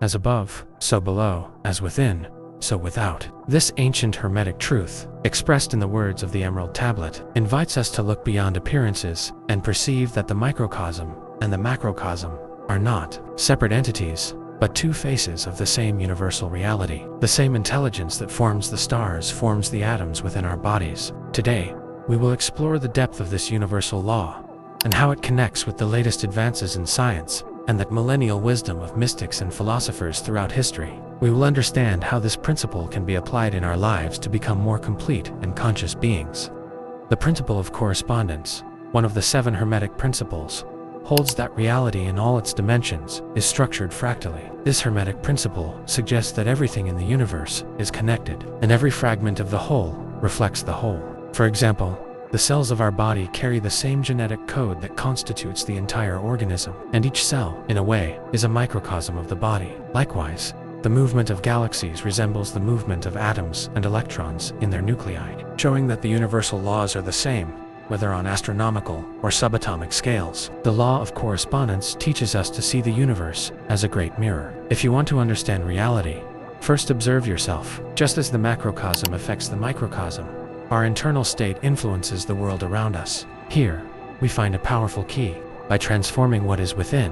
As above, so below, as within, so without. This ancient Hermetic truth, expressed in the words of the Emerald Tablet, invites us to look beyond appearances and perceive that the microcosm and the macrocosm are not separate entities, but two faces of the same universal reality. The same intelligence that forms the stars forms the atoms within our bodies. Today, we will explore the depth of this universal law and how it connects with the latest advances in science and the millennial wisdom of mystics and philosophers throughout history. We will understand how this principle can be applied in our lives to become more complete and conscious beings. The principle of correspondence, one of the 7 Hermetic principles, holds that reality in all its dimensions is structured fractally. This Hermetic principle suggests that everything in the universe is connected, and every fragment of the whole reflects the whole. For example, the cells of our body carry the same genetic code that constitutes the entire organism, and each cell, in a way, is a microcosm of the body. Likewise, the movement of galaxies resembles the movement of atoms and electrons in their nuclei, showing that the universal laws are the same, whether on astronomical or subatomic scales. The law of correspondence teaches us to see the universe as a great mirror. If you want to understand reality, first observe yourself. Just as the macrocosm affects the microcosm, our internal state influences the world around us. Here, we find a powerful key. By transforming what is within,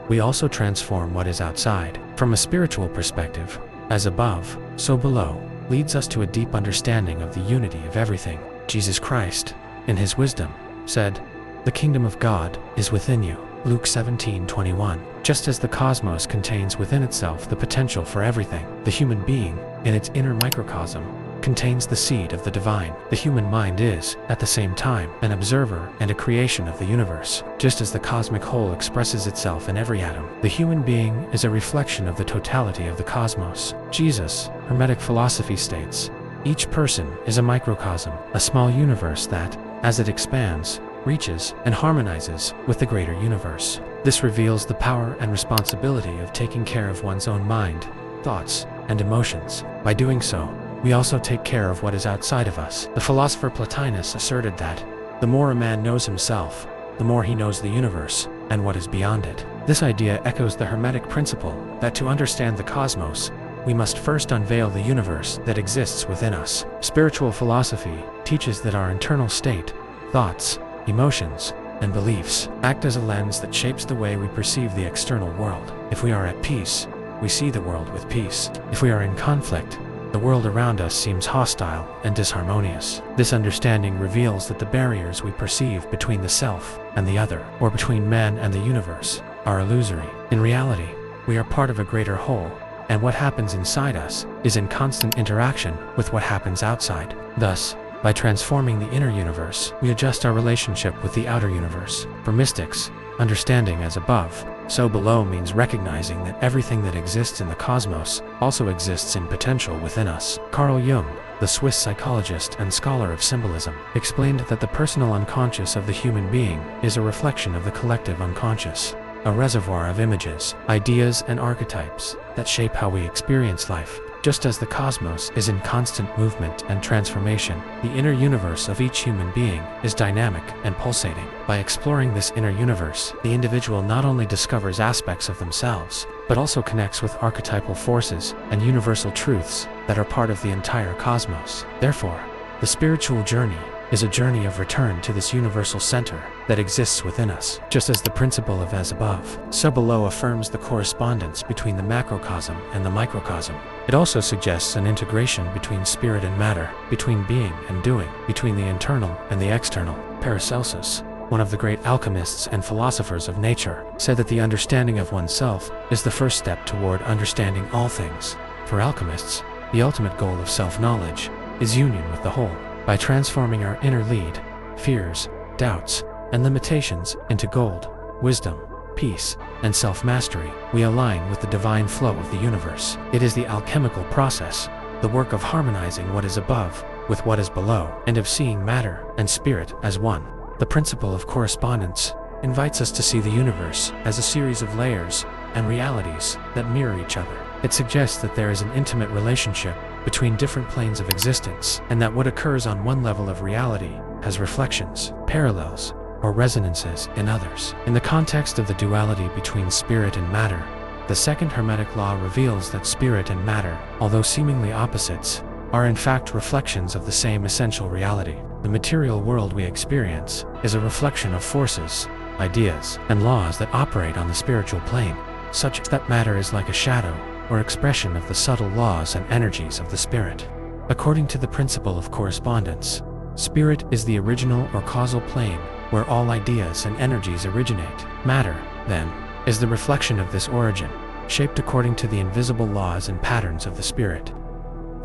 we also transform what is outside. From a spiritual perspective, as above, so below, leads us to a deep understanding of the unity of everything. Jesus Christ, in his wisdom, said, "The kingdom of God is within you." Luke 17:21. Just as the cosmos contains within itself the potential for everything, the human being, in its inner microcosm, contains the seed of the divine. The human mind is, at the same time, an observer and a creation of the universe. Just as the cosmic whole expresses itself in every atom, the human being is a reflection of the totality of the cosmos. Jesus, Hermetic philosophy states, each person is a microcosm, a small universe that, as it expands, reaches, and harmonizes with the greater universe. This reveals the power and responsibility of taking care of one's own mind, thoughts, and emotions. By doing so, we also take care of what is outside of us. The philosopher Plotinus asserted that, the more a man knows himself, the more he knows the universe, and what is beyond it. This idea echoes the Hermetic principle that to understand the cosmos, we must first unveil the universe that exists within us. Spiritual philosophy teaches that our internal state, thoughts, emotions, and beliefs act as a lens that shapes the way we perceive the external world. If we are at peace, we see the world with peace. If we are in conflict, the world around us seems hostile and disharmonious. This understanding reveals that the barriers we perceive between the self and the other, or between man and the universe, are illusory. In reality, we are part of a greater whole, and what happens inside us is in constant interaction with what happens outside. Thus, by transforming the inner universe, we adjust our relationship with the outer universe. For mystics, understanding as above, so below means recognizing that everything that exists in the cosmos also exists in potential within us. Carl Jung, the Swiss psychologist and scholar of symbolism, explained that the personal unconscious of the human being is a reflection of the collective unconscious, a reservoir of images, ideas, and archetypes that shape how we experience life. Just as the cosmos is in constant movement and transformation, the inner universe of each human being is dynamic and pulsating. By exploring this inner universe, the individual not only discovers aspects of themselves, but also connects with archetypal forces and universal truths that are part of the entire cosmos. Therefore, the spiritual journey is a journey of return to this universal center that exists within us. Just as the principle of as above, so below affirms the correspondence between the macrocosm and the microcosm. It also suggests an integration between spirit and matter, between being and doing, between the internal and the external. Paracelsus, one of the great alchemists and philosophers of nature, said that the understanding of oneself is the first step toward understanding all things. For alchemists, the ultimate goal of self-knowledge is union with the whole. By transforming our inner lead, fears, doubts, and limitations into gold, wisdom, peace, and self-mastery, we align with the divine flow of the universe. It is the alchemical process, the work of harmonizing what is above with what is below, and of seeing matter and spirit as one. The principle of correspondence invites us to see the universe as a series of layers and realities that mirror each other. It suggests that there is an intimate relationship between different planes of existence, and that what occurs on one level of reality has reflections, parallels, or resonances in others. In the context of the duality between spirit and matter, The second Hermetic law reveals that spirit and matter, although seemingly opposites, are in fact reflections of the same essential reality. The material world we experience is a reflection of forces, ideas, and laws that operate on the spiritual plane, such that matter is like a shadow or expression of the subtle laws and energies of the spirit. According to the principle of correspondence, spirit is the original or causal plane where all ideas and energies originate. Matter, then, is the reflection of this origin, shaped according to the invisible laws and patterns of the spirit.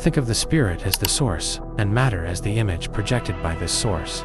Think of the spirit as the source, and matter as the image projected by this source.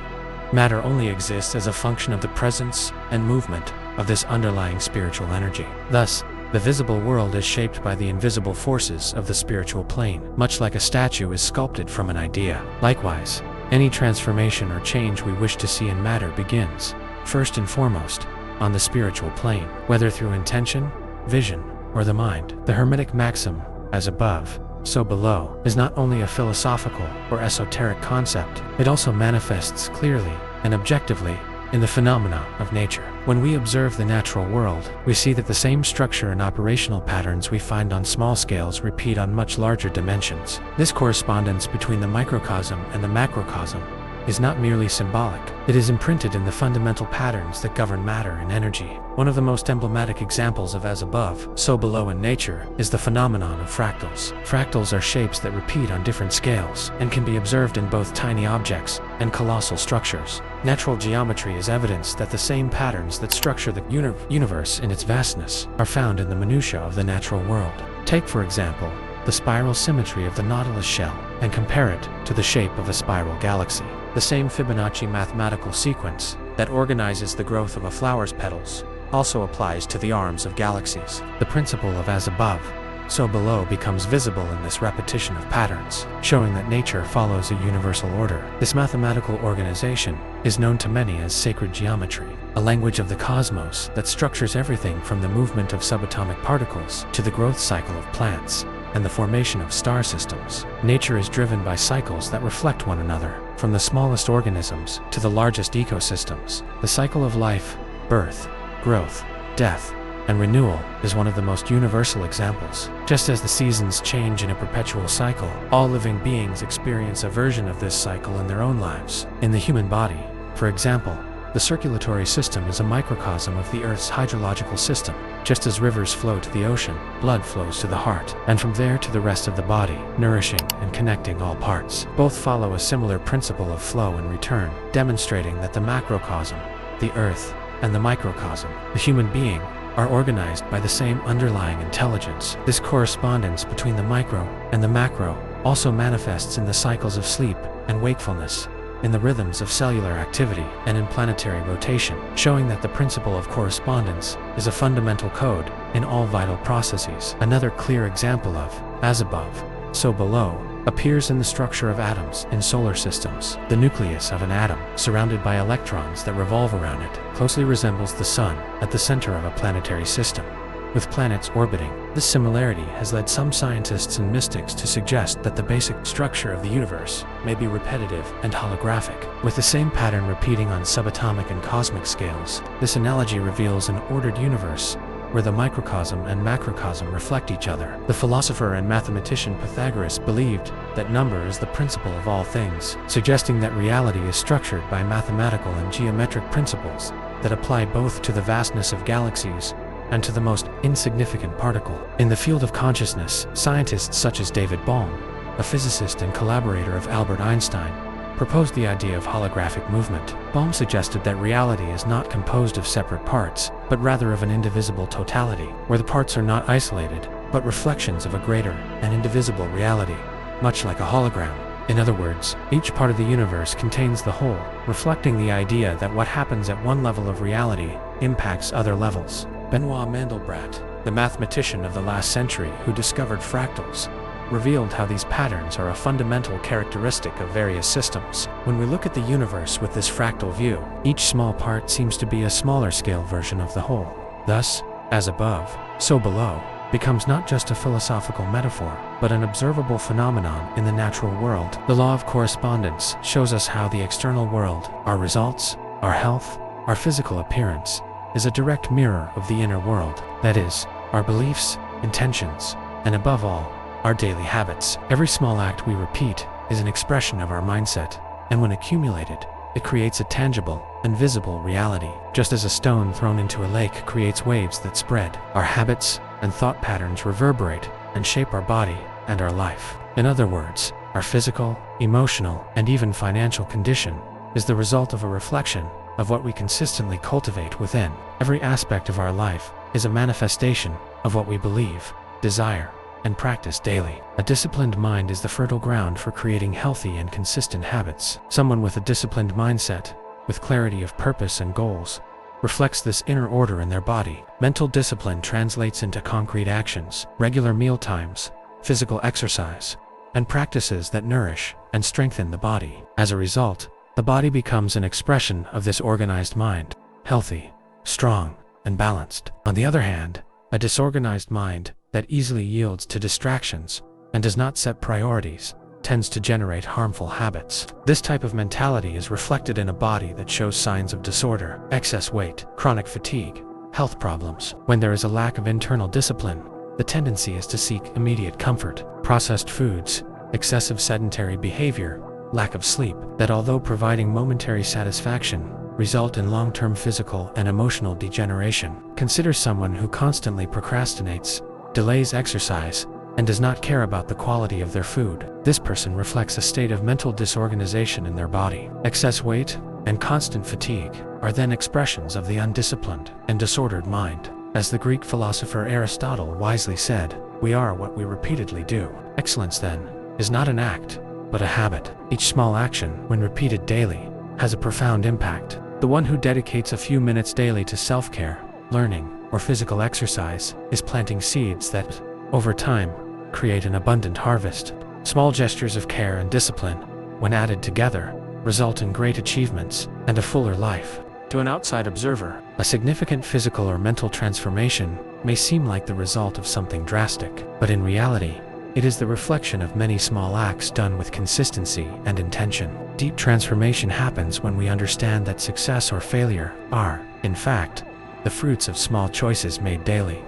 Matter only exists as a function of the presence and movement of this underlying spiritual energy. Thus, the visible world is shaped by the invisible forces of the spiritual plane, much like a statue is sculpted from an idea. Likewise, any transformation or change we wish to see in matter begins, first and foremost, on the spiritual plane, whether through intention, vision, or the mind. The Hermetic maxim, as above, so below, is not only a philosophical or esoteric concept, it also manifests clearly and objectively in the phenomena of nature. When we observe the natural world, we see that the same structure and operational patterns we find on small scales repeat on much larger dimensions. This correspondence between the microcosm and the macrocosm is not merely symbolic. It is imprinted in the fundamental patterns that govern matter and energy. One of the most emblematic examples of as above, so below in nature is the phenomenon of fractals. Fractals are shapes that repeat on different scales and can be observed in both tiny objects and colossal structures. Natural geometry is evidence that the same patterns that structure the universe in its vastness are found in the minutiae of the natural world. Take, for example, the spiral symmetry of the Nautilus shell and compare it to the shape of a spiral galaxy. The same Fibonacci mathematical sequence that organizes the growth of a flower's petals also applies to the arms of galaxies. The principle of as above, so below becomes visible in this repetition of patterns, showing that nature follows a universal order. This mathematical organization is known to many as sacred geometry, a language of the cosmos that structures everything from the movement of subatomic particles to the growth cycle of plants and the formation of star systems. Nature is driven by cycles that reflect one another, from the smallest organisms to the largest ecosystems. The cycle of life, birth, growth, death, and renewal is one of the most universal examples. Just as the seasons change in a perpetual cycle, all living beings experience a version of this cycle in their own lives. In the human body, for example, the circulatory system is a microcosm of the Earth's hydrological system. Just as rivers flow to the ocean, blood flows to the heart, and from there to the rest of the body, nourishing and connecting all parts. Both follow a similar principle of flow and return, demonstrating that the macrocosm, the Earth, and the microcosm, the human being, are organized by the same underlying intelligence. This correspondence between the micro and the macro also manifests in the cycles of sleep and wakefulness, in the rhythms of cellular activity, and in planetary rotation, showing that the principle of correspondence is a fundamental code in all vital processes. Another clear example of as above, so below appears in the structure of atoms in solar systems. The nucleus of an atom, surrounded by electrons that revolve around it, closely resembles the Sun at the center of a planetary system, with planets orbiting. This similarity has led some scientists and mystics to suggest that the basic structure of the universe may be repetitive and holographic, with the same pattern repeating on subatomic and cosmic scales. This analogy reveals an ordered universe where the microcosm and macrocosm reflect each other. The philosopher and mathematician Pythagoras believed that number is the principle of all things, suggesting that reality is structured by mathematical and geometric principles that apply both to the vastness of galaxies and to the most insignificant particle. In the field of consciousness, scientists such as David Bohm, a physicist and collaborator of Albert Einstein, proposed the idea of holographic movement. Bohm suggested that reality is not composed of separate parts, but rather of an indivisible totality, where the parts are not isolated, but reflections of a greater and indivisible reality, much like a hologram. In other words, each part of the universe contains the whole, reflecting the idea that what happens at one level of reality impacts other levels. Benoit Mandelbrot, the mathematician of the last century who discovered fractals, revealed how these patterns are a fundamental characteristic of various systems. When we look at the universe with this fractal view, each small part seems to be a smaller scale version of the whole. Thus, as above, so below, becomes not just a philosophical metaphor, but an observable phenomenon in the natural world. The law of correspondence shows us how the external world, our results, our health, our physical appearance, is a direct mirror of the inner world. That is, our beliefs, intentions, and above all, our daily habits. Every small act we repeat is an expression of our mindset, and when accumulated, it creates a tangible and visible reality. Just as a stone thrown into a lake creates waves that spread, our habits and thought patterns reverberate and shape our body and our life. In other words, our physical, emotional, and even financial condition is the result of a reflection of what we consistently cultivate within. Every aspect of our life is a manifestation of what we believe, desire, and practice daily. A disciplined mind is the fertile ground for creating healthy and consistent habits. Someone with a disciplined mindset, with clarity of purpose and goals, reflects this inner order in their body. Mental discipline translates into concrete actions, regular meal times, physical exercise, and practices that nourish and strengthen the body. As a result, the body becomes an expression of this organized mind, healthy, strong, and balanced. On the other hand, a disorganized mind that easily yields to distractions and does not set priorities tends to generate harmful habits. This type of mentality is reflected in a body that shows signs of disorder, excess weight, chronic fatigue, health problems. When there is a lack of internal discipline, the tendency is to seek immediate comfort, processed foods, excessive sedentary behavior, lack of sleep, that although providing momentary satisfaction, result in long-term physical and emotional degeneration. Consider someone who constantly procrastinates, delays exercise, and does not care about the quality of their food. This person reflects a state of mental disorganization in their body. Excess weight and constant fatigue are then expressions of the undisciplined and disordered mind. As the Greek philosopher Aristotle wisely said, "We are what we repeatedly do." Excellence, then, is not an act, but a habit. Each small action, when repeated daily, has a profound impact. The one who dedicates a few minutes daily to self-care, learning, or physical exercise is planting seeds that, over time, create an abundant harvest. Small gestures of care and discipline, when added together, result in great achievements and a fuller life. To an outside observer, a significant physical or mental transformation may seem like the result of something drastic, but in reality, it is the reflection of many small acts done with consistency and intention. Deep transformation happens when we understand that success or failure are, in fact, the fruits of small choices made daily.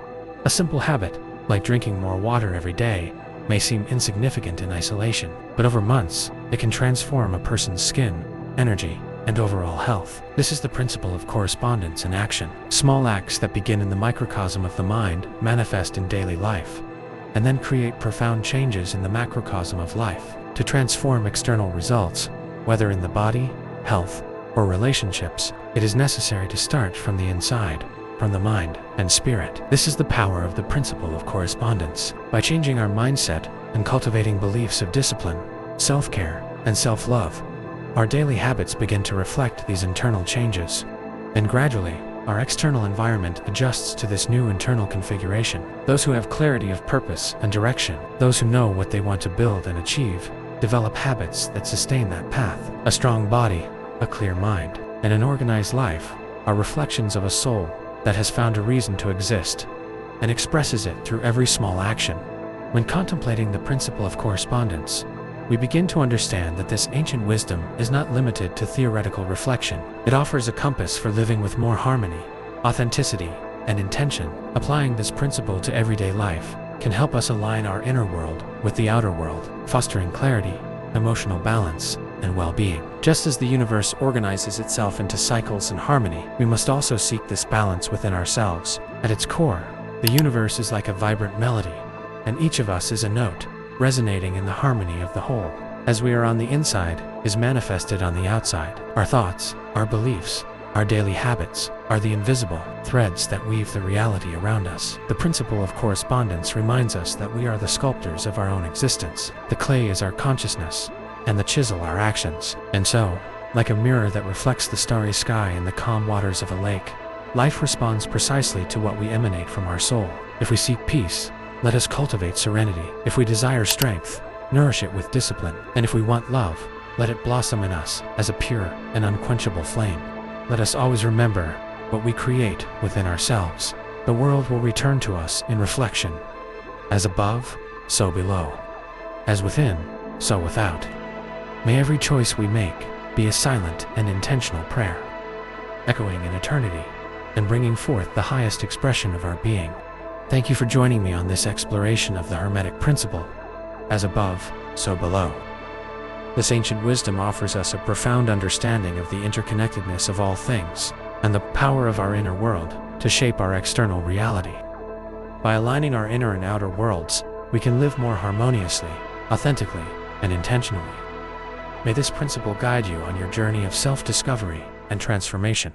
A simple habit, like drinking more water every day, may seem insignificant in isolation, but over months, it can transform a person's skin, energy, and overall health. This is the principle of correspondence in action. Small acts that begin in the microcosm of the mind manifest in daily life, and then create profound changes in the macrocosm of life. To transform external results, whether in the body, health, or relationships, it is necessary to start from the inside, from the mind and spirit. This is the power of the principle of correspondence. By changing our mindset and cultivating beliefs of discipline, self-care, and self-love, our daily habits begin to reflect these internal changes, and gradually, our external environment adjusts to this new internal configuration. Those who have clarity of purpose and direction, those who know what they want to build and achieve, develop habits that sustain that path. A strong body, a clear mind, and an organized life are reflections of a soul that has found a reason to exist and expresses it through every small action. When contemplating the principle of correspondence, we begin to understand that this ancient wisdom is not limited to theoretical reflection. It offers a compass for living with more harmony, authenticity, and intention. Applying this principle to everyday life can help us align our inner world with the outer world, fostering clarity, emotional balance, and well-being. Just as the universe organizes itself into cycles and harmony, we must also seek this balance within ourselves. At its core, the universe is like a vibrant melody, and each of us is a note, resonating in the harmony of the whole. As we are on the inside, is manifested on the outside. Our thoughts, our beliefs, our daily habits are the invisible threads that weave the reality around us. The principle of correspondence reminds us that we are the sculptors of our own existence. The clay is our consciousness, and the chisel our actions. And so, like a mirror that reflects the starry sky and the calm waters of a lake, life responds precisely to what we emanate from our soul. If we seek peace, let us cultivate serenity. If we desire strength, nourish it with discipline. And if we want love, let it blossom in us as a pure and unquenchable flame. Let us always remember what we create within ourselves. The world will return to us in reflection. As above, so below. As within, so without. May every choice we make be a silent and intentional prayer, echoing in eternity and bringing forth the highest expression of our being. Thank you for joining me on this exploration of the Hermetic principle. As above, so below. This ancient wisdom offers us a profound understanding of the interconnectedness of all things, and the power of our inner world to shape our external reality. By aligning our inner and outer worlds, we can live more harmoniously, authentically, and intentionally. May this principle guide you on your journey of self-discovery and transformation.